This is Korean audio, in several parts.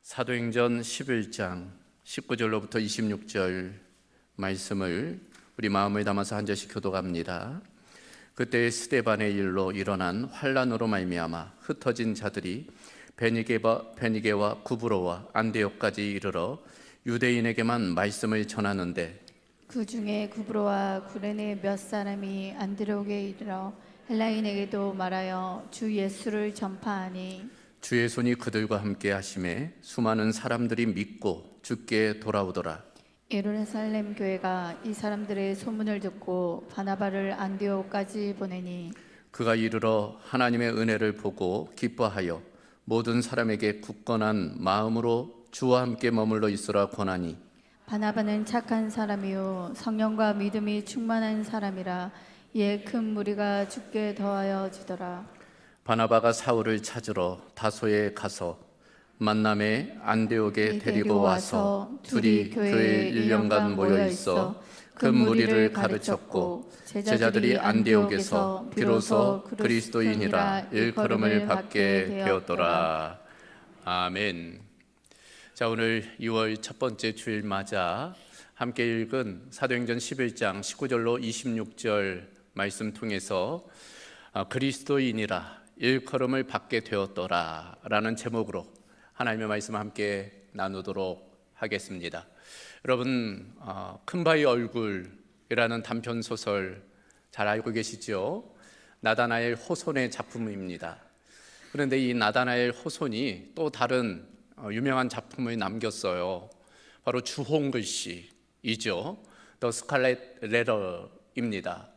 사도행전 11장 19절로부터 26절 말씀을 우리 마음에 담아서 한 절씩 교독합니다. 그때 스데반의 일로 일어난 환란으로 말미암아 흩어진 자들이 베니게와 구브로와 안디옥까지 이르러 유대인에게만 말씀을 전하는데, 그 중에 구브로와 구레네 몇 사람이 안디옥에 이르러 헬라인에게도 말하여 주 예수를 전파하니, 주의 손이 그들과 함께 하심에 수많은 사람들이 믿고 주께 돌아오더라. 예루살렘 교회가 이 사람들의 소문을 듣고 바나바를 안디옥까지 보내니, 그가 이르러 하나님의 은혜를 보고 기뻐하여 모든 사람에게 굳건한 마음으로 주와 함께 머물러 있으라 권하니, 바나바는 착한 사람이요 성령과 믿음이 충만한 사람이라 이에 큰 무리가 주께 더하여지더라. 바나바가 사울을 찾으러 다소에 가서 만남에 안디옥에 데리고 와서 둘이 교회에 1년간 모여 있어 그 무리를 가르쳤고, 제자들이 안디옥에서 비로소 그리스도인이라 일컬음을 받게 되었더라. 아멘. 자, 오늘 2월 첫 번째 주일 맞아 함께 읽은 사도행전 11장 19절로 26절 말씀 통해서 그리스도인이라 일컬음을 받게 되었더라 라는 제목으로 하나님의 말씀을 함께 나누도록 하겠습니다. 여러분, 큰바위 얼굴이라는 단편소설 잘 알고 계시죠? 나다나엘 호손의 작품입니다. 그런데 이 나다나엘 호손이 또 다른 유명한 작품을 남겼어요. 바로 주홍글씨이죠. 더 스칼렛 레터입니다.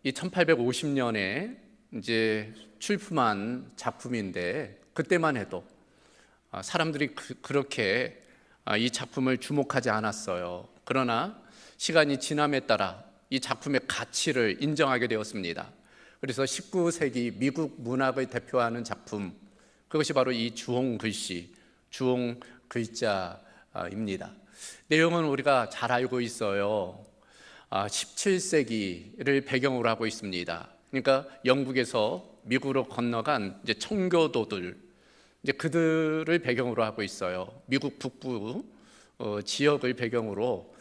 이 1850년에 이제 출품한 작품인데, 그때만 해도 사람들이 그렇게 이 작품을 주목하지 않았어요. 그러나 시간이 지남에 따라 이 작품의 가치를 인정하게 되었습니다. 그래서 19세기 미국 문학을 대표하는 작품, 그것이 바로 이 주홍글씨, 주홍글자입니다. 내용은 우리가 잘 알고 있어요. 17세기를 배경으로 하고 있습니다. 그러니까 영국에서 미국으로 건너간 이제 청교도들, 이제 그들을 배경으로 하고 있어요. 미국 북부 지역을 배경으로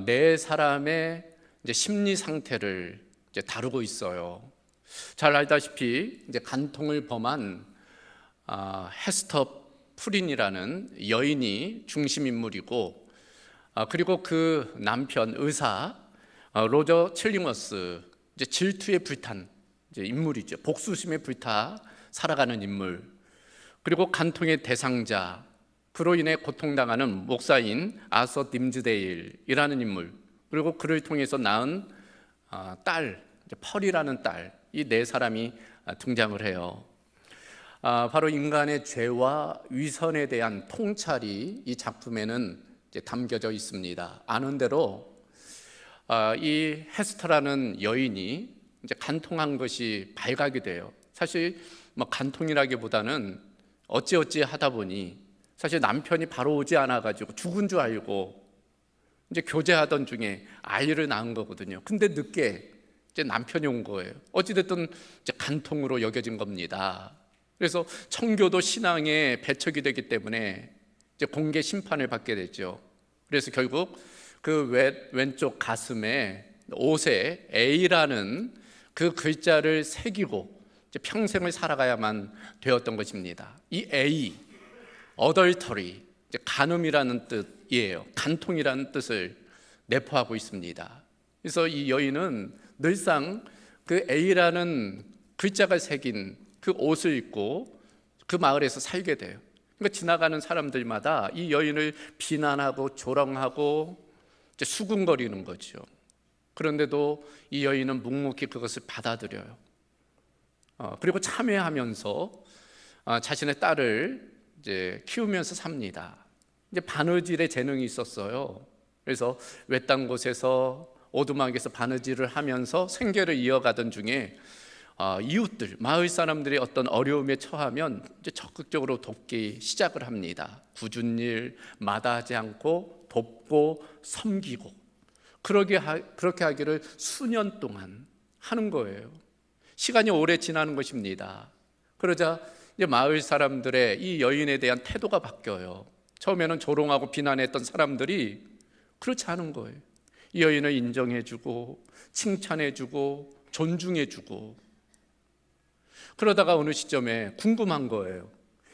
네 사람의 이제 심리 상태를 이제 다루고 있어요. 잘 알다시피 이제 간통을 범한 헤스터 프린이라는 여인이 중심 인물이고, 그리고 그 남편 의사 로저 칠링워스, 이제 질투에 불탄 이제 인물이죠. 복수심에 불타 살아가는 인물. 그리고 간통의 대상자, 그로 인해 고통당하는 목사인 아서 딤즈데일이라는 인물, 그리고 그를 통해서 낳은 딸, 펄이라는 딸, 이 네 사람이 등장을 해요. 바로 인간의 죄와 위선에 대한 통찰이 이 작품에는 이제 담겨져 있습니다. 아는 대로 이 헤스터라는 여인이 이제 간통한 것이 발각이 돼요. 사실 뭐 간통이라기보다는 어찌어찌 하다 보니 사실 남편이 바로 오지 않아가지고 죽은 줄 알고 이제 교제하던 중에 아이를 낳은 거거든요. 근데 늦게 이제 남편이 온 거예요. 어찌됐든 이제 간통으로 여겨진 겁니다. 그래서 청교도 신앙의 배척이 되기 때문에 이제 공개 심판을 받게 됐죠. 그래서 결국 그 왼쪽 가슴에 옷에 A라는 그 글자를 새기고 이제 평생을 살아가야만 되었던 것입니다. 이 A, adultery, 이제 간음이라는 뜻이에요. 간통이라는 뜻을 내포하고 있습니다. 그래서 이 여인은 늘상 그 A라는 글자가 새긴 그 옷을 입고 그 마을에서 살게 돼요. 그러니까 지나가는 사람들마다 이 여인을 비난하고 조롱하고 이제 수군거리는 거죠. 그런데도 이 여인은 묵묵히 그것을 받아들여요. 그리고 참회하면서 자신의 딸을 이제 키우면서 삽니다. 이제 바느질의 재능이 있었어요. 그래서 외딴 곳에서 오두막에서 바느질을 하면서 생계를 이어가던 중에 이웃들, 마을 사람들이 어떤 어려움에 처하면 이제 적극적으로 돕기 시작을 합니다. 굳은 일 마다하지 않고 돕고 섬기고, 그렇게 하기를 수년 동안 하는 거예요. 시간이 오래 지나는 것입니다. 그러자 이제 마을 사람들의 이 여인에 대한 태도가 바뀌어요. 처음에는 조롱하고 비난했던 사람들이 그렇지 않은 거예요. 이 여인을 인정해주고 칭찬해주고 존중해주고, 그러다가 어느 시점에 궁금한 거예요.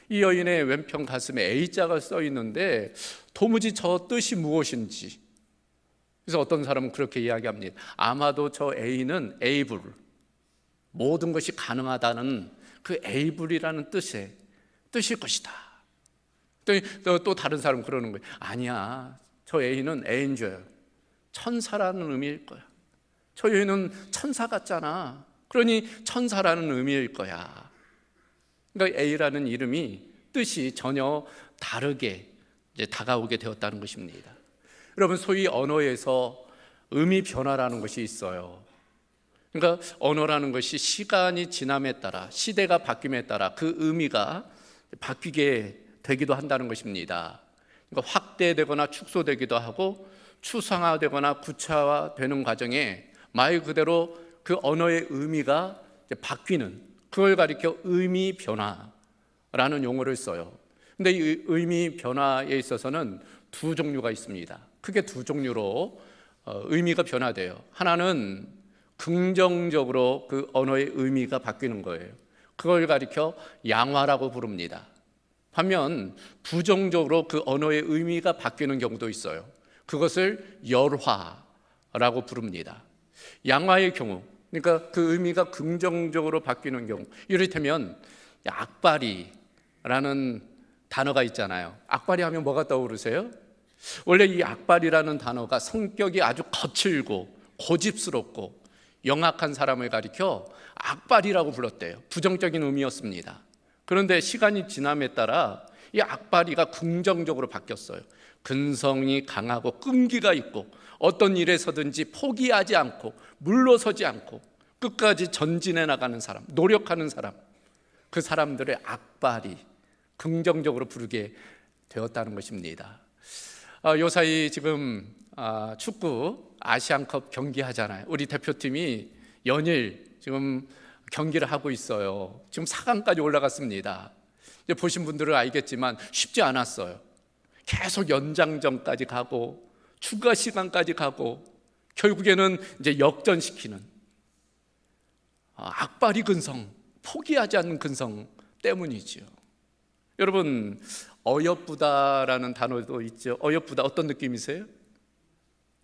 이 여인의 왼편 가슴에 A자가 써 있는데 도무지 저 뜻이 무엇인지. 그래서 어떤 사람은 그렇게 이야기합니다. 아마도 저 A는 에이블, 모든 것이 가능하다는 그 에이블이라는 뜻일 것이다. 또 다른 사람은 그러는 거예요. 아니야, 저 A는 에인젤, 천사라는 의미일 거야. 저 여인은 천사 같잖아. 그러니 천사라는 의미일 거야. 그러니까 A라는 이름이 뜻이 전혀 다르게 이제 다가오게 되었다는 것입니다. 여러분, 소위 언어에서 의미 변화라는 것이 있어요. 그러니까 언어라는 것이 시간이 지남에 따라, 시대가 바뀜에 따라 그 의미가 바뀌게 되기도 한다는 것입니다. 그러니까 확대되거나 축소되기도 하고 추상화되거나 구체화되는 과정에 말 그대로 그 언어의 의미가 바뀌는, 그걸 가리켜 의미 변화라는 용어를 써요. 근데 이 의미 변화에 있어서는 두 종류가 있습니다. 크게 두 종류로 의미가 변화돼요. 하나는 긍정적으로 그 언어의 의미가 바뀌는 거예요. 그걸 가리켜 양화라고 부릅니다. 반면 부정적으로 그 언어의 의미가 바뀌는 경우도 있어요. 그것을 열화라고 부릅니다. 양화의 경우, 그러니까 그 의미가 긍정적으로 바뀌는 경우, 이를테면 악바리라는 단어가 있잖아요. 악바리 하면 뭐가 떠오르세요? 원래 이 악바리라는 단어가 성격이 아주 거칠고 고집스럽고 영악한 사람을 가리켜 악바리라고 불렀대요. 부정적인 의미였습니다. 그런데 시간이 지남에 따라 이 악바리가 긍정적으로 바뀌었어요. 근성이 강하고 끈기가 있고 어떤 일에서든지 포기하지 않고 물러서지 않고 끝까지 전진해 나가는 사람, 노력하는 사람, 그 사람들의 악바리, 긍정적으로 부르게 되었다는 것입니다. 요사이 지금 축구 아시안컵 경기하잖아요. 우리 대표팀이 연일 지금 경기를 하고 있어요. 지금 4강까지 올라갔습니다. 이제 보신 분들은 알겠지만 쉽지 않았어요. 계속 연장전까지 가고 추가 시간까지 가고 결국에는 이제 역전시키는 악바리 근성, 포기하지 않는 근성 때문이죠. 여러분, 어여쁘다라는 단어도 있죠. 어여쁘다, 어떤 느낌이세요?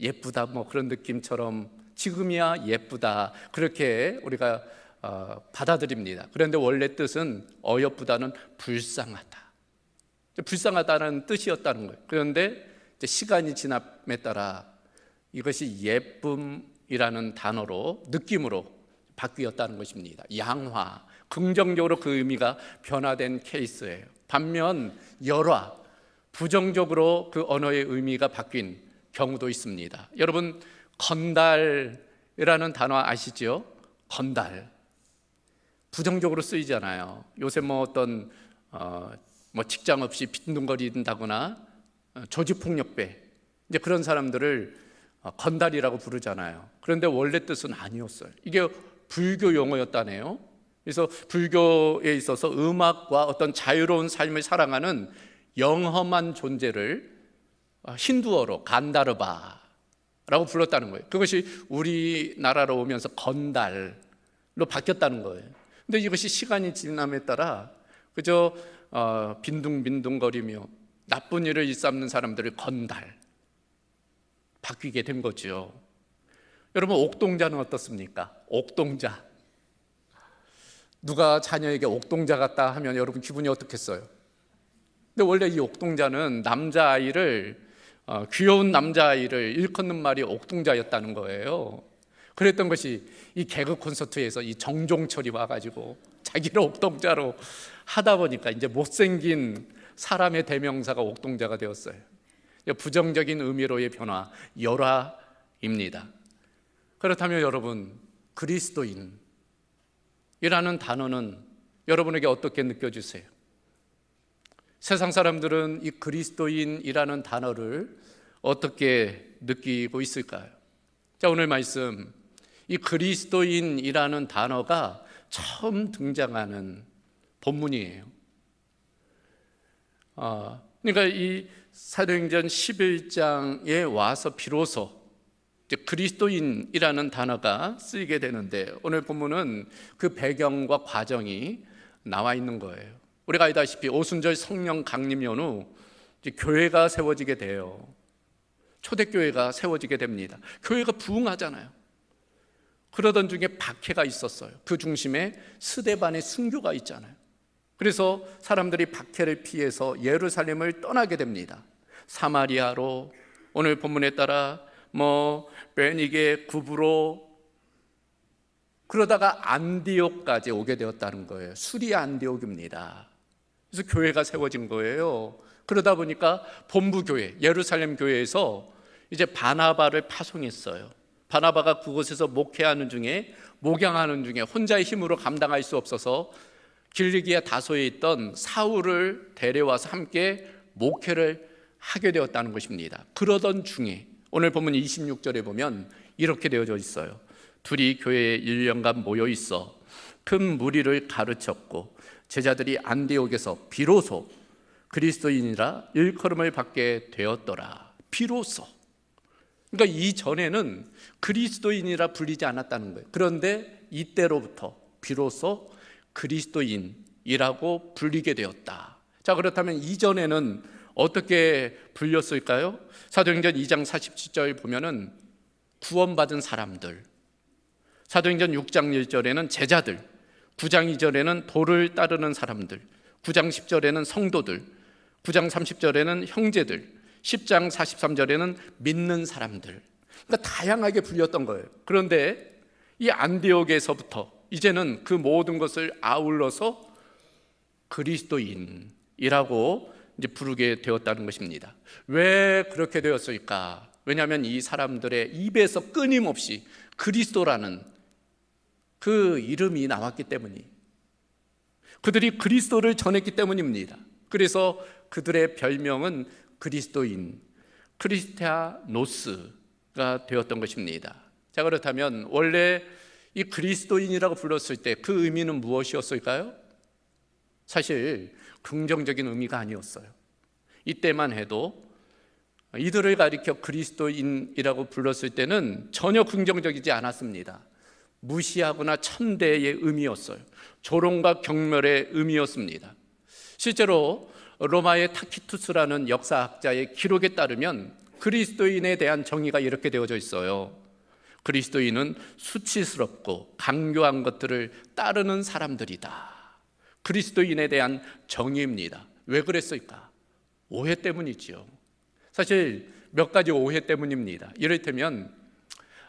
예쁘다, 뭐 그런 느낌처럼 지금이야 예쁘다, 그렇게 우리가 받아들입니다. 그런데 원래 뜻은 어여쁘다는 불쌍하다, 불쌍하다는 뜻이었다는 거예요. 그런데 이제 시간이 지남에 따라 이것이 예쁨이라는 단어로, 느낌으로 바뀌었다는 것입니다. 양화, 긍정적으로 그 의미가 변화된 케이스예요. 반면 열화, 부정적으로 그 언어의 의미가 바뀐 경우도 있습니다. 여러분, 건달이라는 단어 아시죠? 건달, 부정적으로 쓰이잖아요. 요새 뭐 어떤 직장 없이 빈둥거린다거나 조직폭력배, 이제 그런 사람들을 건달이라고 부르잖아요. 그런데 원래 뜻은 아니었어요. 이게 불교 용어였다네요. 그래서 불교에 있어서 음악과 어떤 자유로운 삶을 사랑하는 영험한 존재를 힌두어로 간다르바라고 불렀다는 거예요. 그것이 우리나라로 오면서 건달로 바뀌었다는 거예요. 근데 이것이 시간이 지남에 따라 그저 빈둥빈둥거리며 나쁜 일을 일삼는 사람들을 건달, 바뀌게 된 거죠. 여러분, 옥동자는 어떻습니까? 옥동자, 누가 자녀에게 옥동자 같다 하면 여러분 기분이 어떻겠어요? 근데 원래 이 옥동자는 남자아이를, 귀여운 남자아이를 일컫는 말이 옥동자였다는 거예요. 그랬던 것이 이 개그 콘서트에서 이 정종철이 와가지고 자기를 옥동자로 하다 보니까 이제 못생긴 사람의 대명사가 옥동자가 되었어요. 부정적인 의미로의 변화, 열화입니다. 그렇다면 여러분, 그리스도인이라는 단어는 여러분에게 어떻게 느껴지세요? 세상 사람들은 이 그리스도인이라는 단어를 어떻게 느끼고 있을까요? 자, 오늘 말씀, 이 그리스도인이라는 단어가 처음 등장하는 본문이에요. 그러니까 이 사도행전 11장에 와서 비로소 이제 그리스도인이라는 단어가 쓰이게 되는데, 오늘 본문은 그 배경과 과정이 나와 있는 거예요. 우리가 알다시피 오순절 성령 강림 연후 이제 교회가 세워지게 돼요. 초대교회가 세워지게 됩니다. 교회가 부흥하잖아요. 그러던 중에 박해가 있었어요. 그 중심에 스데반의 순교가 있잖아요. 그래서 사람들이 박해를 피해서 예루살렘을 떠나게 됩니다. 사마리아로, 오늘 본문에 따라 베니게, 구브로, 그러다가 안디옥까지 오게 되었다는 거예요. 수리아 안디옥입니다. 그래서 교회가 세워진 거예요. 그러다 보니까 본부 교회, 예루살렘 교회에서 이제 바나바를 파송했어요. 바나바가 그곳에서 목회하는 중에, 목양하는 중에 혼자의 힘으로 감당할 수 없어서 길리기아 다소에 있던 사울을 데려와서 함께 목회를 하게 되었다는 것입니다. 그러던 중에 오늘 본문 26절에 보면 이렇게 되어져 있어요. 둘이 교회에 1년간 모여 있어 큰 무리를 가르쳤고 제자들이 안디옥에서 비로소 그리스도인이라 일컬음을 받게 되었더라. 비로소. 그러니까 이전에는 그리스도인이라 불리지 않았다는 거예요. 그런데 이때로부터 비로소 그리스도인이라고 불리게 되었다. 자, 그렇다면 이전에는 어떻게 불렸을까요? 사도행전 2장 47절 보면은 구원받은 사람들, 사도행전 6장 1절에는 제자들, 9장 2절에는 도를 따르는 사람들, 9장 10절에는 성도들, 9장 30절에는 형제들, 10장 43절에는 믿는 사람들. 그러니까 다양하게 불렸던 거예요. 그런데 이 안디옥에서부터 이제는 그 모든 것을 아울러서 그리스도인이라고 이제 부르게 되었다는 것입니다. 왜 그렇게 되었을까? 왜냐하면 이 사람들의 입에서 끊임없이 그리스도라는 그 이름이 나왔기 때문이, 그들이 그리스도를 전했기 때문입니다. 그래서 그들의 별명은 그리스도인, 크리스티아노스가 되었던 것입니다. 자, 그렇다면 원래 이 그리스도인이라고 불렀을 때 그 의미는 무엇이었을까요? 사실 긍정적인 의미가 아니었어요. 이때만 해도 이들을 가리켜 그리스도인이라고 불렀을 때는 전혀 긍정적이지 않았습니다. 무시하거나 천대의 의미였어요. 조롱과 경멸의 의미였습니다. 실제로 로마의 타키투스라는 역사학자의 기록에 따르면 그리스도인에 대한 정의가 이렇게 되어져 있어요. 그리스도인은 수치스럽고 강교한 것들을 따르는 사람들이다. 그리스도인에 대한 정의입니다. 왜 그랬을까? 오해 때문이지요. 사실 몇 가지 오해 때문입니다. 이를테면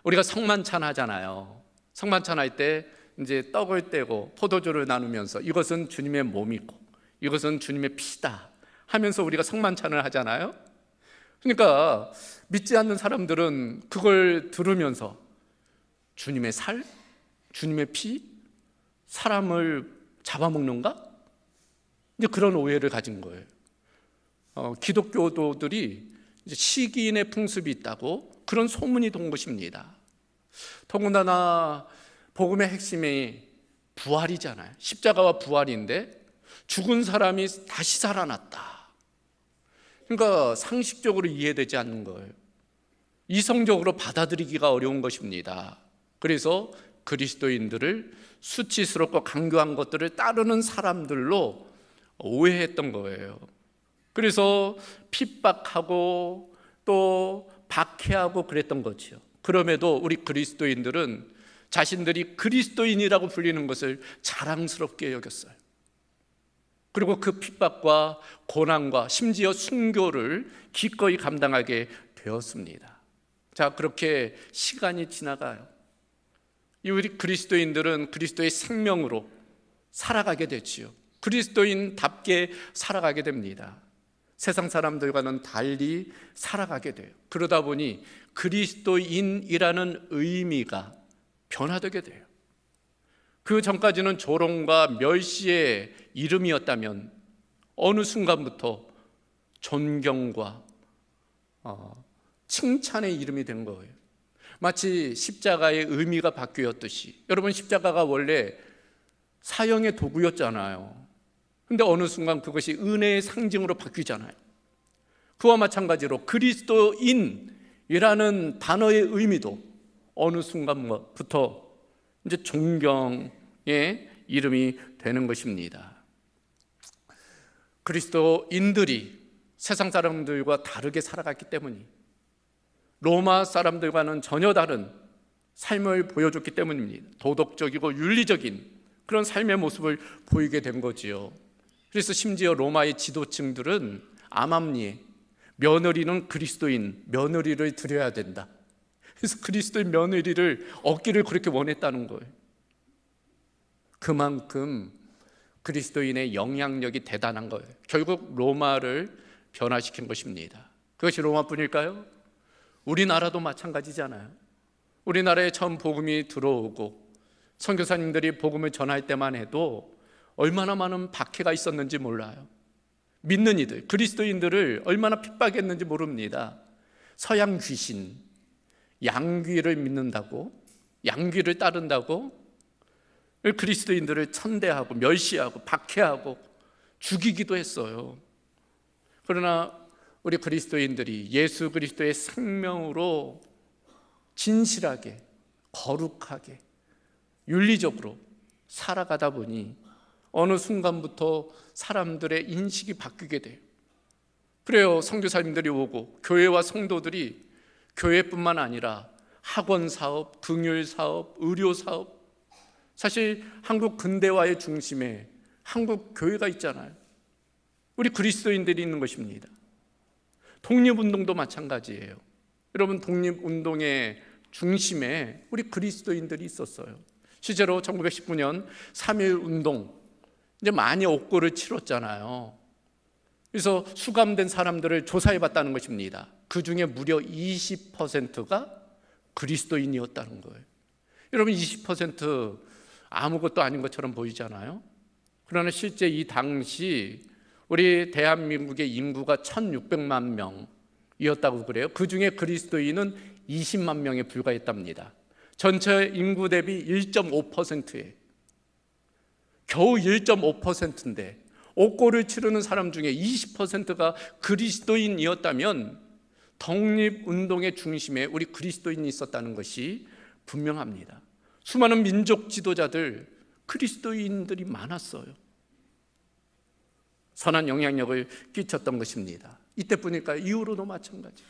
우리가 성만찬 하잖아요. 성만찬 할 때 이제 떡을 떼고 포도주를 나누면서 이것은 주님의 몸이고 이것은 주님의 피다 하면서 우리가 성만찬을 하잖아요. 그러니까 믿지 않는 사람들은 그걸 들으면서 주님의 살, 주님의 피, 사람을 잡아먹는가? 이제 그런 오해를 가진 거예요. 기독교도들이 이제 시기인의 풍습이 있다고 그런 소문이 돈 것입니다. 더군다나 복음의 핵심이 부활이잖아요. 십자가와 부활인데 죽은 사람이 다시 살아났다. 그러니까 상식적으로 이해되지 않는 거예요. 이성적으로 받아들이기가 어려운 것입니다. 그래서 그리스도인들을 수치스럽고 강교한 것들을 따르는 사람들로 오해했던 거예요. 그래서 핍박하고 또 박해하고 그랬던 거죠. 그럼에도 우리 그리스도인들은 자신들이 그리스도인이라고 불리는 것을 자랑스럽게 여겼어요. 그리고 그 핍박과 고난과 심지어 순교를 기꺼이 감당하게 되었습니다. 자, 그렇게 시간이 지나가요. 이 우리 그리스도인들은 그리스도의 생명으로 살아가게 되지요. 그리스도인답게 살아가게 됩니다. 세상 사람들과는 달리 살아가게 돼요. 그러다 보니 그리스도인이라는 의미가 변화되게 돼요. 그 전까지는 조롱과 멸시의 이름이었다면 어느 순간부터 존경과 칭찬의 이름이 된 거예요. 마치 십자가의 의미가 바뀌었듯이, 여러분 십자가가 원래 사형의 도구였잖아요. 근데 어느 순간 그것이 은혜의 상징으로 바뀌잖아요. 그와 마찬가지로 그리스도인이라는 단어의 의미도 어느 순간부터 이제 존경의 이름이 되는 것입니다. 그리스도인들이 세상 사람들과 다르게 살아갔기 때문이, 로마 사람들과는 전혀 다른 삶을 보여줬기 때문입니다. 도덕적이고 윤리적인 그런 삶의 모습을 보이게 된 거지요. 그래서 심지어 로마의 지도층들은 암암리에 며느리는 그리스도인 며느리를 드려야 된다. 그래서 그리스도인 며느리를 얻기를 그렇게 원했다는 거예요. 그만큼 그리스도인의 영향력이 대단한 거예요. 결국 로마를 변화시킨 것입니다. 그것이 로마뿐일까요? 우리나라도 마찬가지잖아요. 우리나라에 처음 복음이 들어오고 선교사님들이 복음을 전할 때만 해도 얼마나 많은 박해가 있었는지 몰라요. 믿는 이들, 그리스도인들을 얼마나 핍박했는지 모릅니다. 서양 귀신, 양귀를 믿는다고, 양귀를 따른다고 그리스도인들을 천대하고 멸시하고 박해하고 죽이기도 했어요. 그러나 우리 그리스도인들이 예수 그리스도의 생명으로 진실하게, 거룩하게, 윤리적으로 살아가다 보니 어느 순간부터 사람들의 인식이 바뀌게 돼요. 그래요. 선교사님들이 오고 교회와 성도들이 교회뿐만 아니라 학원 사업, 긍휼 사업, 의료 사업, 사실 한국 근대화의 중심에 한국 교회가 있잖아요. 우리 그리스도인들이 있는 것입니다. 독립운동도 마찬가지예요. 여러분, 독립운동의 중심에 우리 그리스도인들이 있었어요. 실제로 1919년 3.1운동 이제 많이 옥고를 치렀잖아요. 그래서 수감된 사람들을 조사해봤다는 것입니다. 그 중에 무려 20%가 그리스도인이었다는 거예요. 여러분, 20% 아무것도 아닌 것처럼 보이잖아요. 그러나 실제 이 당시 우리 대한민국의 인구가 1600만 명이었다고 그래요. 그 중에 그리스도인은 20만 명에 불과했답니다. 전체 인구 대비 1.5%예요. 겨우 1.5%인데 옥고를 치르는 사람 중에 20%가 그리스도인이었다면 독립운동의 중심에 우리 그리스도인이 있었다는 것이 분명합니다. 수많은 민족 지도자들, 그리스도인들이 많았어요. 선한 영향력을 끼쳤던 것입니다. 이때뿐일까요? 이후로도 마찬가지.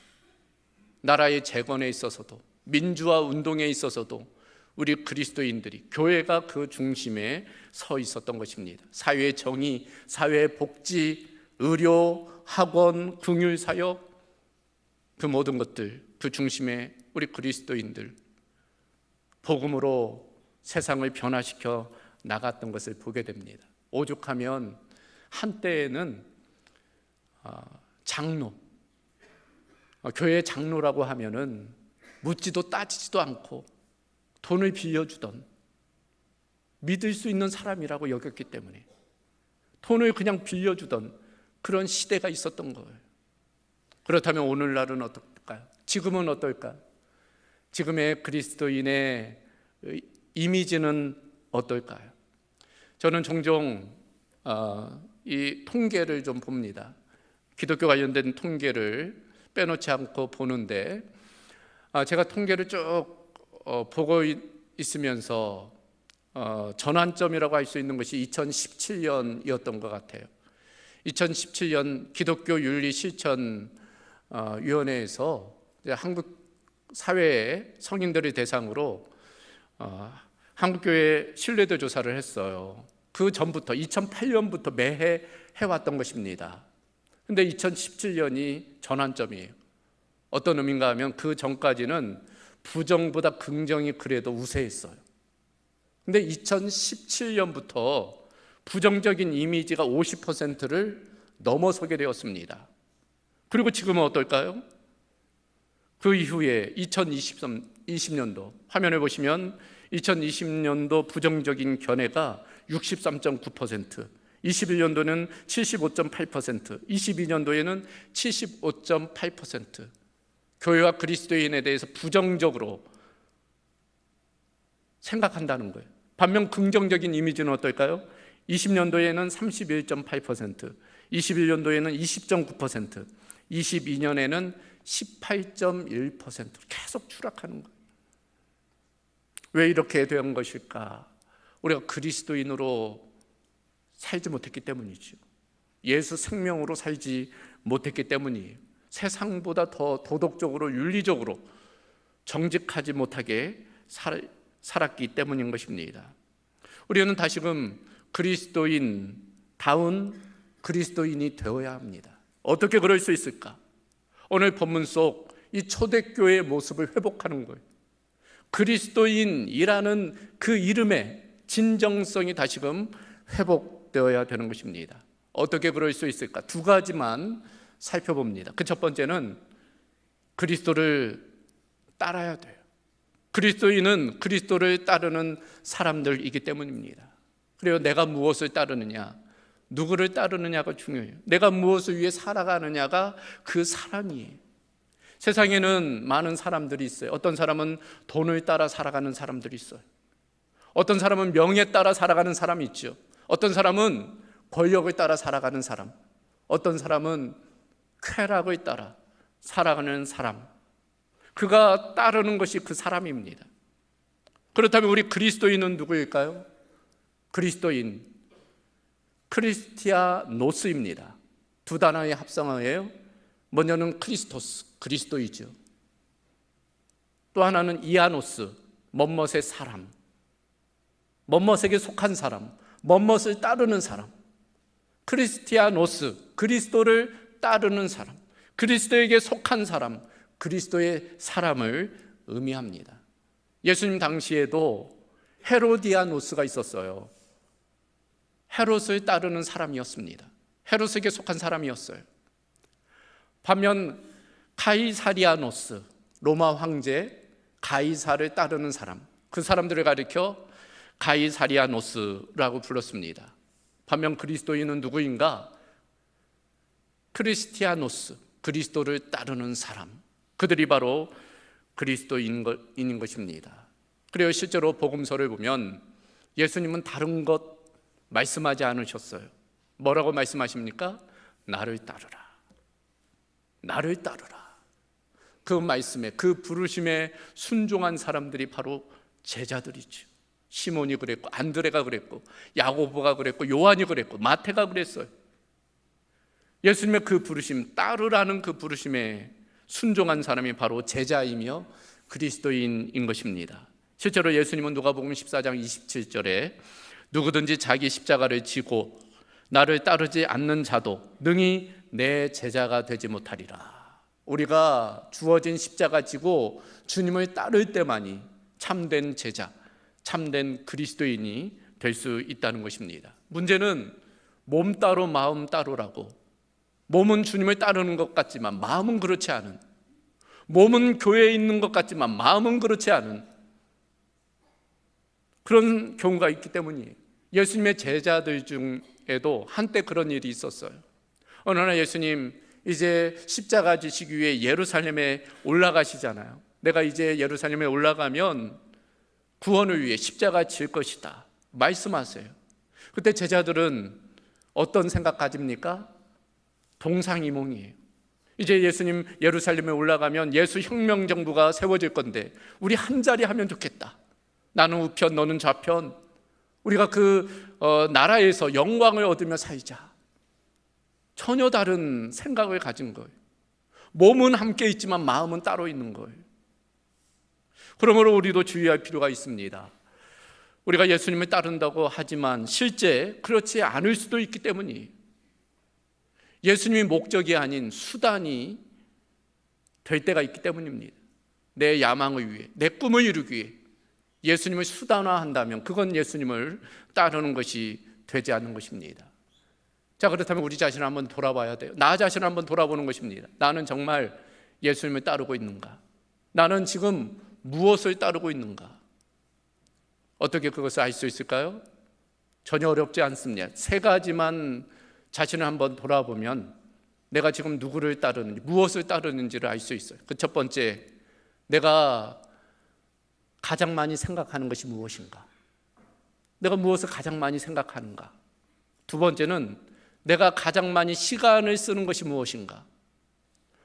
나라의 재건에 있어서도, 민주화 운동에 있어서도 우리 그리스도인들이, 교회가 그 중심에 서 있었던 것입니다. 사회 정의, 사회 복지, 의료, 학원, 긍휼 사역, 그 모든 것들, 그 중심에 우리 그리스도인들 복음으로 세상을 변화시켜 나갔던 것을 보게 됩니다. 오죽하면 한때에는 장로, 교회 장로라고 하면은 묻지도 따지지도 않고 돈을 빌려주던, 믿을 수 있는 사람이라고 여겼기 때문에 돈을 그냥 빌려주던 그런 시대가 있었던 거예요. 그렇다면 오늘날은 어떨까요? 지금은 어떨까요? 지금의 그리스도인의 이미지는 어떨까요? 저는 종종 이 통계를 좀 봅니다. 기독교 관련된 통계를 빼놓지 않고 보는데, 제가 통계를 쭉 보고 있으면서 전환점이라고 할 수 있는 것이 2017년이었던 것 같아요. 2017년 기독교 윤리 실천 위원회에서 한국 사회의 성인들을 대상으로 한국교회 신뢰도 조사를 했어요. 그 전부터 2008년부터 매해 해왔던 것입니다. 근데 2017년이 전환점이에요. 어떤 의미인가 하면 그 전까지는 부정보다 긍정이 그래도 우세했어요. 근데 2017년부터 부정적인 이미지가 50%를 넘어서게 되었습니다. 그리고 지금은 어떨까요? 그 이후에 2020년도 화면에 보시면 2020년도 부정적인 견해가 63.9%, 21년도는 75.8%, 22년도에는 75.8%. 교회와 그리스도인에 대해서 부정적으로 생각한다는 거예요. 반면 긍정적인 이미지는 어떨까요? 20년도에는 31.8%, 21년도에는 20.9%, 22년에는 18.1% 계속 추락하는 거예요. 왜 이렇게 된 것일까? 우리가 그리스도인으로 살지 못했기 때문이죠. 예수 생명으로 살지 못했기 때문이에요. 세상보다 더 도덕적으로 윤리적으로 정직하지 못하게 살았기 때문인 것입니다. 우리는 다시금 그리스도인다운 그리스도인이 되어야 합니다. 어떻게 그럴 수 있을까? 오늘 본문 속 이 초대교회의 모습을 회복하는 거예요. 그리스도인이라는 그 이름의 진정성이 다시금 회복되어야 되는 것입니다. 어떻게 그럴 수 있을까? 두 가지만 살펴봅니다. 그 첫 번째는 그리스도를 따라야 돼요. 그리스도인은 그리스도를 따르는 사람들이기 때문입니다. 그래요. 내가 무엇을 따르느냐, 누구를 따르느냐가 중요해요. 내가 무엇을 위해 살아가느냐가 그 사람이에요. 세상에는 많은 사람들이 있어요. 어떤 사람은 돈을 따라 살아가는 사람들이 있어요. 어떤 사람은 명예 따라 살아가는 사람이 있죠. 어떤 사람은 권력을 따라 살아가는 사람, 어떤 사람은 쾌락을 따라 살아가는 사람, 그가 따르는 것이 그 사람입니다. 그렇다면 우리 그리스도인은 누구일까요? 그리스도인, 크리스티아노스입니다. 두 단어의 합성어예요. 먼저는 크리스토스, 그리스도이죠. 또 하나는 이아노스, 멋멋의 사람, 멋멋에게 속한 사람, 멋멋을 따르는 사람. 크리스티아노스, 그리스도를 따르는 사람, 그리스도에게 속한 사람, 그리스도의 사람을 의미합니다. 예수님 당시에도 헤로디아노스가 있었어요. 헤롯을 따르는 사람이었습니다. 헤롯에게 속한 사람이었어요. 반면 카이사리아노스, 로마 황제 가이사를 따르는 사람, 그 사람들을 가리켜 가이사리아노스라고 불렀습니다. 반면 그리스도인은 누구인가? 크리스티아노스, 그리스도를 따르는 사람, 그들이 바로 그리스도인인 것입니다. 그래요. 실제로 복음서를 보면 예수님은 다른 것 말씀하지 않으셨어요. 뭐라고 말씀하십니까? 나를 따르라, 나를 따르라. 그 말씀에, 그 부르심에 순종한 사람들이 바로 제자들이죠. 시몬이 그랬고, 안드레가 그랬고, 야고보가 그랬고, 요한이 그랬고, 마태가 그랬어요. 예수님의 그 부르심, 따르라는 그 부르심에 순종한 사람이 바로 제자이며 그리스도인인 것입니다. 실제로 예수님은 누가복음 14장 27절에 누구든지 자기 십자가를 지고 나를 따르지 않는 자도 능히 내 제자가 되지 못하리라. 우리가 주어진 십자가 지고 주님을 따를 때만이 참된 제자, 참된 그리스도인이 될 수 있다는 것입니다. 문제는 몸 따로 마음 따로라고, 몸은 주님을 따르는 것 같지만 마음은 그렇지 않은, 몸은 교회에 있는 것 같지만 마음은 그렇지 않은 그런 경우가 있기 때문이에요. 예수님의 제자들 중에도 한때 그런 일이 있었어요. 어느 날 예수님 이제 십자가 지시기 위해 예루살렘에 올라가시잖아요. 내가 이제 예루살렘에 올라가면 구원을 위해 십자가 질 것이다 말씀하세요. 그때 제자들은 어떤 생각 가집니까? 동상이몽이에요. 이제 예수님 예루살렘에 올라가면 예수 혁명 정부가 세워질 건데 우리 한 자리 하면 좋겠다. 나는 우편 너는 좌편, 우리가 그 나라에서 영광을 얻으며 살자. 전혀 다른 생각을 가진 거예요. 몸은 함께 있지만 마음은 따로 있는 거예요. 그러므로 우리도 주의할 필요가 있습니다. 우리가 예수님을 따른다고 하지만 실제 그렇지 않을 수도 있기 때문이에요. 예수님이 목적이 아닌 수단이 될 때가 있기 때문입니다. 내 야망을 위해, 내 꿈을 이루기 위해 예수님을 수단화한다면 그건 예수님을 따르는 것이 되지 않는 것입니다. 자, 그렇다면 우리 자신을 한번 돌아봐야 돼요. 나 자신을 한번 돌아보는 것입니다. 나는 정말 예수님을 따르고 있는가? 나는 지금 무엇을 따르고 있는가? 어떻게 그것을 알 수 있을까요? 전혀 어렵지 않습니다. 세 가지만 자신을 한번 돌아보면 내가 지금 누구를 따르는지, 무엇을 따르는지를 알 수 있어요. 그 첫 번째, 내가 가장 많이 생각하는 것이 무엇인가? 내가 무엇을 가장 많이 생각하는가? 두 번째는 내가 가장 많이 시간을 쓰는 것이 무엇인가?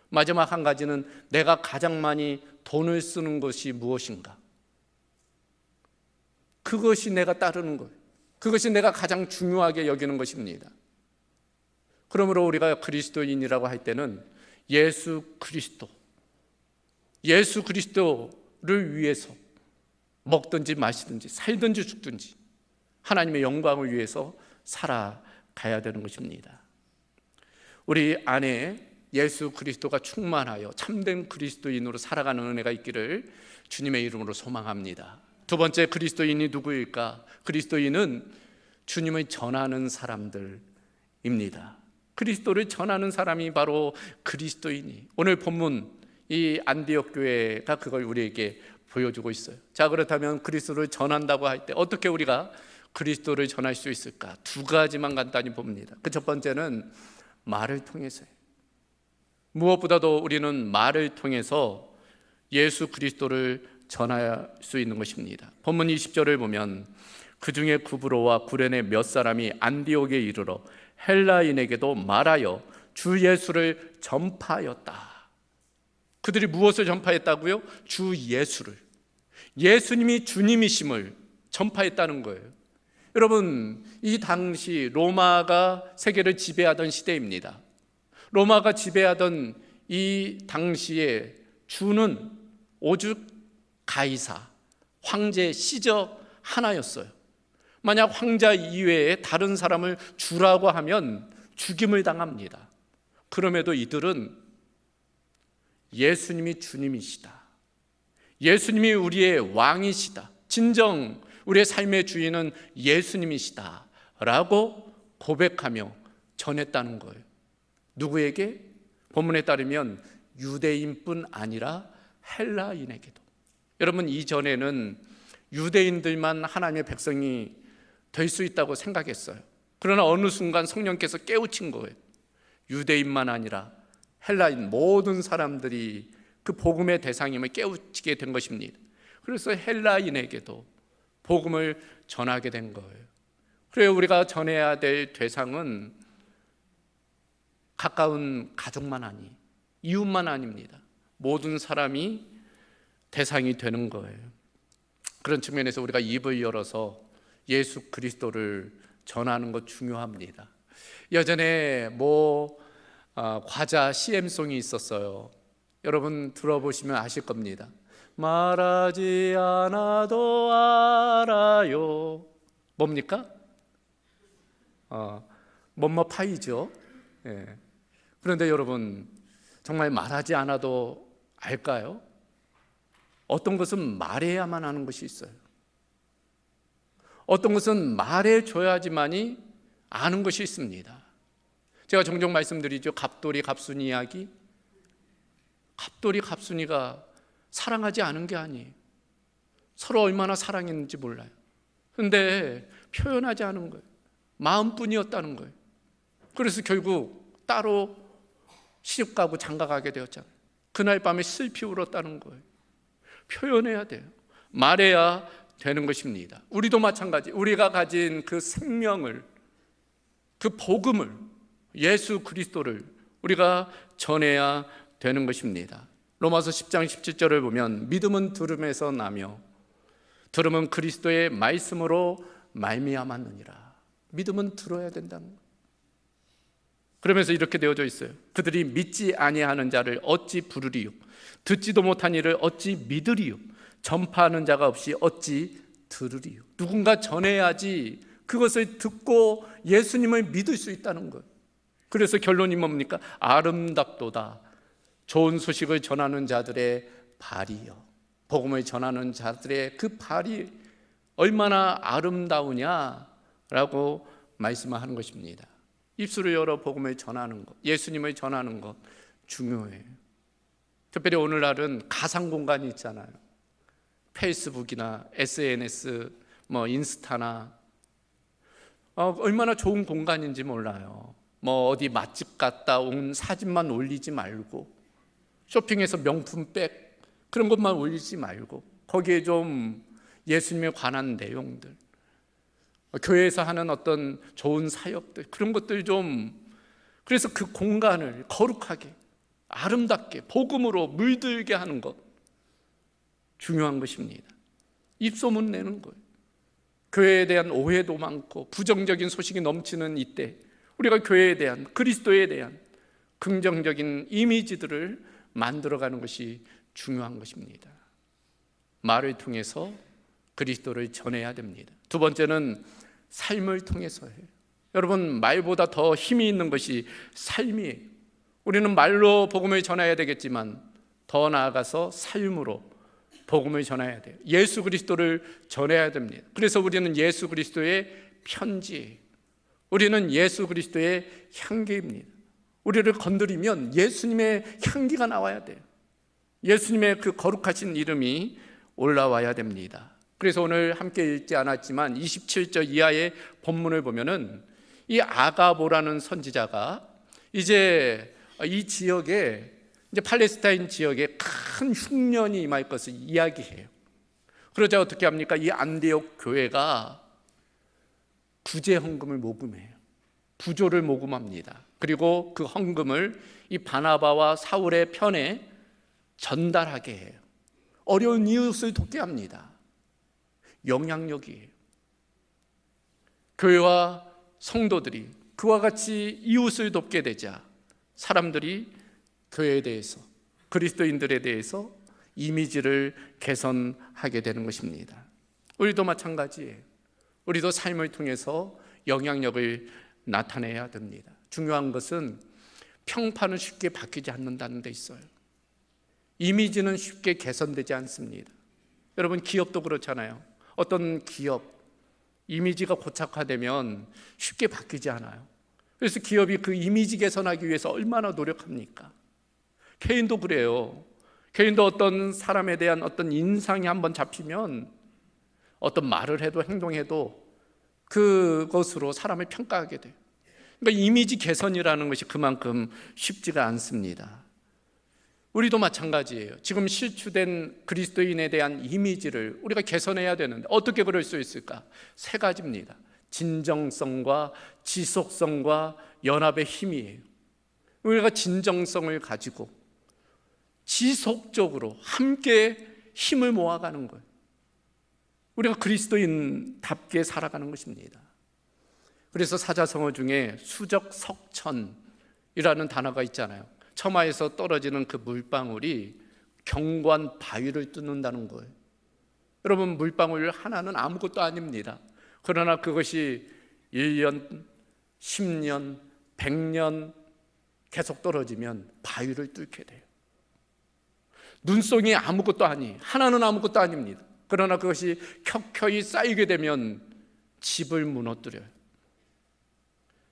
마지막 한 가지는 내가 가장 많이 돈을 쓰는 것이 무엇인가? 그것이 내가 따르는 거예요. 그것이 내가 가장 중요하게 여기는 것입니다. 그러므로 우리가 그리스도인이라고 할 때는 예수 그리스도를 위해서 먹든지 마시든지 살든지 죽든지 하나님의 영광을 위해서 살아가야 되는 것입니다. 우리 안에 예수 그리스도가 충만하여 참된 그리스도인으로 살아가는 은혜가 있기를 주님의 이름으로 소망합니다. 두 번째, 그리스도인이 누구일까? 그리스도인은 주님을 전하는 사람들입니다. 그리스도를 전하는 사람이 바로 그리스도인이. 오늘 본문 이 안디옥 교회가 그걸 우리에게 보여주고 있어요. 자, 그렇다면 그리스도를 전한다고 할 때 어떻게 우리가 그리스도를 전할 수 있을까? 두 가지만 간단히 봅니다. 그 첫 번째는 말을 통해서요. 무엇보다도 우리는 말을 통해서 예수 그리스도를 전할 수 있는 것입니다. 본문 20절을 보면 그 중에 구브로와 구레네 몇 사람이 안디옥에 이르러 헬라인에게도 말하여 주 예수를 전파하였다. 그들이 무엇을 전파했다고요? 주 예수를. 예수님이 주님이심을 전파했다는 거예요. 여러분, 이 당시 로마가 세계를 지배하던 시대입니다. 로마가 지배하던 이 당시에 주는 오직 가이사, 황제 시저 하나였어요. 만약 황자 이외에 다른 사람을 주라고 하면 죽임을 당합니다. 그럼에도 이들은 예수님이 주님이시다, 예수님이 우리의 왕이시다, 진정 우리의 삶의 주인은 예수님이시다 라고 고백하며 전했다는 거예요. 누구에게? 본문에 따르면 유대인뿐 아니라 헬라인에게도. 여러분, 이전에는 유대인들만 하나님의 백성이 될 수 있다고 생각했어요. 그러나 어느 순간 성령께서 깨우친 거예요. 유대인만 아니라 헬라인 모든 사람들이 그 복음의 대상임을 깨우치게 된 것입니다. 그래서 헬라인에게도 복음을 전하게 된 거예요. 그래요, 우리가 전해야 될 대상은 가까운 가족만 아니, 이웃만 아닙니다. 모든 사람이 대상이 되는 거예요. 그런 측면에서 우리가 입을 열어서 예수 그리스도를 전하는 것 중요합니다. 예전에 과자 CM송이 있었어요. 여러분 들어보시면 아실 겁니다. 말하지 않아도 알아요. 뭡니까? 뭐뭐 파이죠. 예. 그런데 여러분, 정말 말하지 않아도 알까요? 어떤 것은 말해야만 하는 것이 있어요. 어떤 것은 말해줘야지만이 아는 것이 있습니다. 제가 종종 말씀드리죠. 갑돌이 갑순이 이야기. 갑돌이 갑순이가 사랑하지 않은 게 아니에요. 서로 얼마나 사랑했는지 몰라요. 그런데 표현하지 않은 거예요. 마음뿐이었다는 거예요. 그래서 결국 따로 시집가고 장가가게 되었잖아요. 그날 밤에 슬피 울었다는 거예요. 표현해야 돼요. 말해야 되는 것입니다. 우리도 마찬가지. 우리가 가진 그 생명을, 그 복음을, 예수 그리스도를 우리가 전해야 되는 것입니다. 로마서 10장 17절을 보면 믿음은 들음에서 나며 들음은 그리스도의 말씀으로 말미암았느니라. 믿음은 들어야 된다는 거예요. 그러면서 이렇게 되어져 있어요. 그들이 믿지 아니하는 자를 어찌 부르리요? 듣지도 못한 이를 어찌 믿으리요? 전파하는 자가 없이 어찌 들으리요? 누군가 전해야지 그것을 듣고 예수님을 믿을 수 있다는 거예요. 그래서 결론이 뭡니까? 아름답도다. 좋은 소식을 전하는 자들의 발이요. 복음을 전하는 자들의 그 발이 얼마나 아름다우냐라고 말씀을 하는 것입니다. 입술을 열어 복음을 전하는 것, 예수님을 전하는 것 중요해요. 특별히 오늘날은 가상 공간이 있잖아요. 페이스북이나 SNS, 인스타나 얼마나 좋은 공간인지 몰라요. 어디 맛집 갔다 온 사진만 올리지 말고, 쇼핑해서 명품백 그런 것만 올리지 말고, 거기에 좀 예수님에 관한 내용들, 교회에서 하는 어떤 좋은 사역들, 그런 것들 좀, 그래서 그 공간을 거룩하게 아름답게 복음으로 물들게 하는 것 중요한 것입니다. 입소문 내는 거예요. 교회에 대한 오해도 많고 부정적인 소식이 넘치는 이때 우리가 교회에 대한, 그리스도에 대한 긍정적인 이미지들을 만들어가는 것이 중요한 것입니다. 말을 통해서 그리스도를 전해야 됩니다. 두 번째는 삶을 통해서 해요. 여러분, 말보다 더 힘이 있는 것이 삶이에요. 우리는 말로 복음을 전해야 되겠지만 더 나아가서 삶으로 복음을 전해야 돼요. 예수 그리스도를 전해야 됩니다. 그래서 우리는 예수 그리스도의 편지예요. 우리는 예수 그리스도의 향기입니다. 우리를 건드리면 예수님의 향기가 나와야 돼요. 예수님의 그 거룩하신 이름이 올라와야 됩니다. 그래서 오늘 함께 읽지 않았지만 27절 이하의 본문을 보면은 이 아가보라는 선지자가 이제 이 지역에, 이제 팔레스타인 지역에 큰 흉년이 임할 것을 이야기해요. 그러자 어떻게 합니까? 이 안디옥 교회가 구제 헌금을 모금해요. 부조를 모금합니다. 그리고 그 헌금을 이 바나바와 사울의 편에 전달하게 해요. 어려운 이웃을 돕게 합니다. 영향력이에요. 교회와 성도들이 그와 같이 이웃을 돕게 되자 사람들이 교회에 대해서, 그리스도인들에 대해서 이미지를 개선하게 되는 것입니다. 우리도 마찬가지예요. 우리도 삶을 통해서 영향력을 나타내야 됩니다. 중요한 것은 평판은 쉽게 바뀌지 않는다는 데 있어요. 이미지는 쉽게 개선되지 않습니다. 여러분, 기업도 그렇잖아요. 어떤 기업 이미지가 고착화되면 쉽게 바뀌지 않아요. 그래서 기업이 그 이미지 개선하기 위해서 얼마나 노력합니까? 개인도 그래요. 개인도 어떤 사람에 대한 어떤 인상이 한번 잡히면 어떤 말을 해도 행동해도 그것으로 사람을 평가하게 돼요. 그러니까 이미지 개선이라는 것이 그만큼 쉽지가 않습니다. 우리도 마찬가지예요. 지금 실추된 그리스도인에 대한 이미지를 우리가 개선해야 되는데 어떻게 그럴 수 있을까? 세 가지입니다. 진정성과 지속성과 연합의 힘이에요. 우리가 진정성을 가지고 지속적으로 함께 힘을 모아가는 거예요. 우리가 그리스도인답게 살아가는 것입니다. 그래서 사자성어 중에 수적석천이라는 단어가 있잖아요. 처마에서 떨어지는 그 물방울이 경관 바위를 뚫는다는 거예요. 여러분, 물방울 하나는 아무것도 아닙니다. 그러나 그것이 1년, 10년, 100년 계속 떨어지면 바위를 뚫게 돼요. 눈송이 아무것도 하나는 아무것도 아닙니다. 그러나 그것이 켜켜이 쌓이게 되면 집을 무너뜨려요.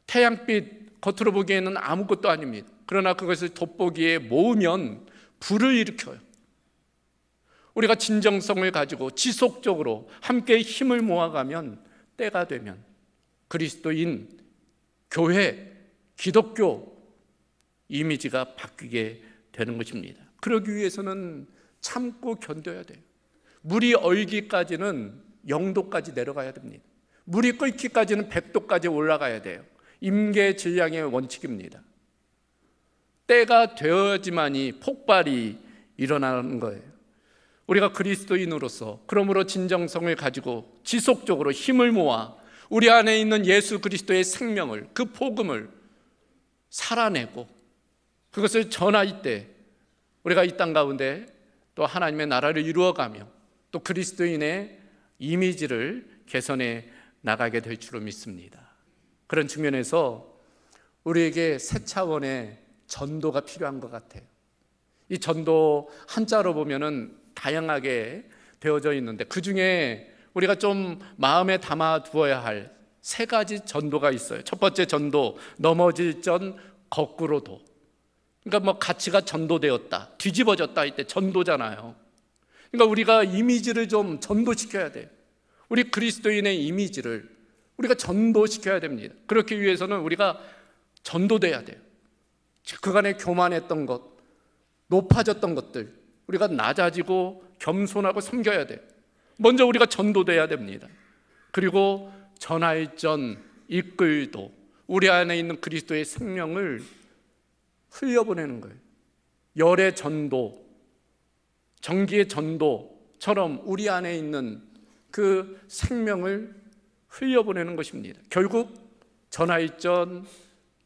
태양빛 겉으로 보기에는 아무것도 아닙니다. 그러나 그것을 돋보기에 모으면 불을 일으켜요. 우리가 진정성을 가지고 지속적으로 함께 힘을 모아가면 때가 되면 그리스도인, 교회, 기독교 이미지가 바뀌게 되는 것입니다. 그러기 위해서는 참고 견뎌야 돼요. 물이 얼기까지는 0도까지 내려가야 됩니다. 물이 끓기까지는 100도까지 올라가야 돼요. 임계질량의 원칙입니다. 때가 되어야지만이 폭발이 일어나는 거예요. 우리가 그리스도인으로서 그러므로 진정성을 가지고 지속적으로 힘을 모아 우리 안에 있는 예수 그리스도의 생명을, 그 복음을 살아내고 그것을 전할 때 우리가 이 땅 가운데 또 하나님의 나라를 이루어가며 또 그리스도인의 이미지를 개선해 나가게 될 줄로 믿습니다. 그런 측면에서 우리에게 새 차원의 전도가 필요한 것 같아요. 이 전도 한자로 보면은 다양하게 되어져 있는데 그 중에 우리가 좀 마음에 담아 두어야 할 세 가지 전도가 있어요. 첫 번째 전도, 넘어질 전 거꾸로도. 그러니까 뭐 가치가 전도되었다, 뒤집어졌다 할 때 전도잖아요. 그러니까 우리가 이미지를 좀 전도시켜야 돼요. 우리 그리스도인의 이미지를 우리가 전도시켜야 됩니다. 그렇기 위해서는 우리가 전도돼야 돼요. 그간에 교만했던 것, 높아졌던 것들 우리가 낮아지고 겸손하고 섬겨야 돼요. 먼저 우리가 전도돼야 됩니다. 그리고 전할전 이끌도 우리 안에 있는 그리스도의 생명을 흘려보내는 거예요. 열의 전도, 전기의 전도처럼 우리 안에 있는 그 생명을 흘려보내는 것입니다. 결국 전할전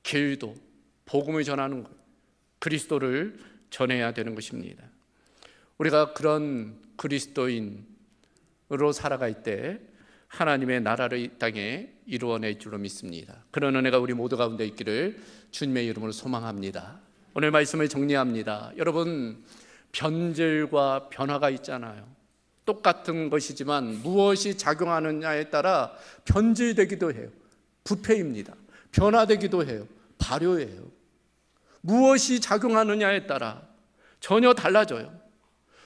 길도, 복음을 전하는 것, 그리스도를 전해야 되는 것입니다. 우리가 그런 그리스도인으로 살아갈 때 하나님의 나라를 이 땅에 이루어낼 줄로 믿습니다. 그런 은혜가 우리 모두 가운데 있기를 주님의 이름으로 소망합니다. 오늘 말씀을 정리합니다. 여러분, 변질과 변화가 있잖아요. 똑같은 것이지만 무엇이 작용하느냐에 따라 변질되기도 해요. 부패입니다. 변화되기도 해요. 발효예요. 무엇이 작용하느냐에 따라 전혀 달라져요.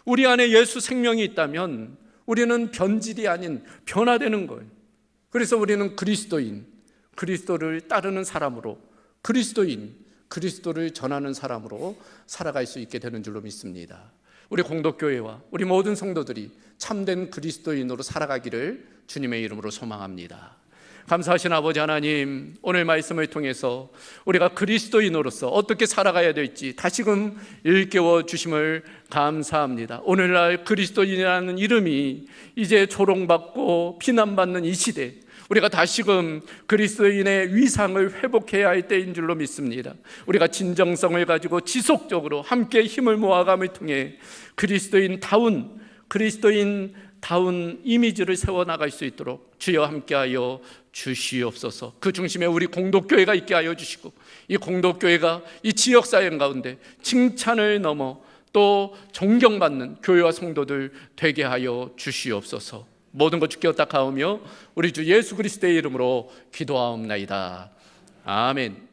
우리 안에 예수 생명이 있다면 우리는 변질이 아닌 변화되는 거예요. 그래서 우리는 그리스도인, 그리스도를 따르는 사람으로, 그리스도를 전하는 사람으로 살아갈 수 있게 되는 줄로 믿습니다. 우리 공동교회와 우리 모든 성도들이 참된 그리스도인으로 살아가기를 주님의 이름으로 소망합니다. 감사하신 아버지 하나님, 오늘 말씀을 통해서 우리가 그리스도인으로서 어떻게 살아가야 될지 다시금 일깨워 주심을 감사합니다. 오늘날 그리스도인이라는 이름이 이제 조롱받고 비난받는 이 시대, 우리가 다시금 그리스도인의 위상을 회복해야 할 때인 줄로 믿습니다. 우리가 진정성을 가지고 지속적으로 함께 힘을 모아감을 통해 그리스도인다운 이미지를 세워나갈 수 있도록 주여 함께하여 주시옵소서. 그 중심에 우리 공동교회가 있게 하여 주시고, 이 공동교회가 이 지역사회 가운데 칭찬을 넘어 또 존경받는 교회와 성도들 되게 하여 주시옵소서. 모든 것 주께 탁하오며 우리 주 예수 그리스도의 이름으로 기도하옵나이다. 아멘.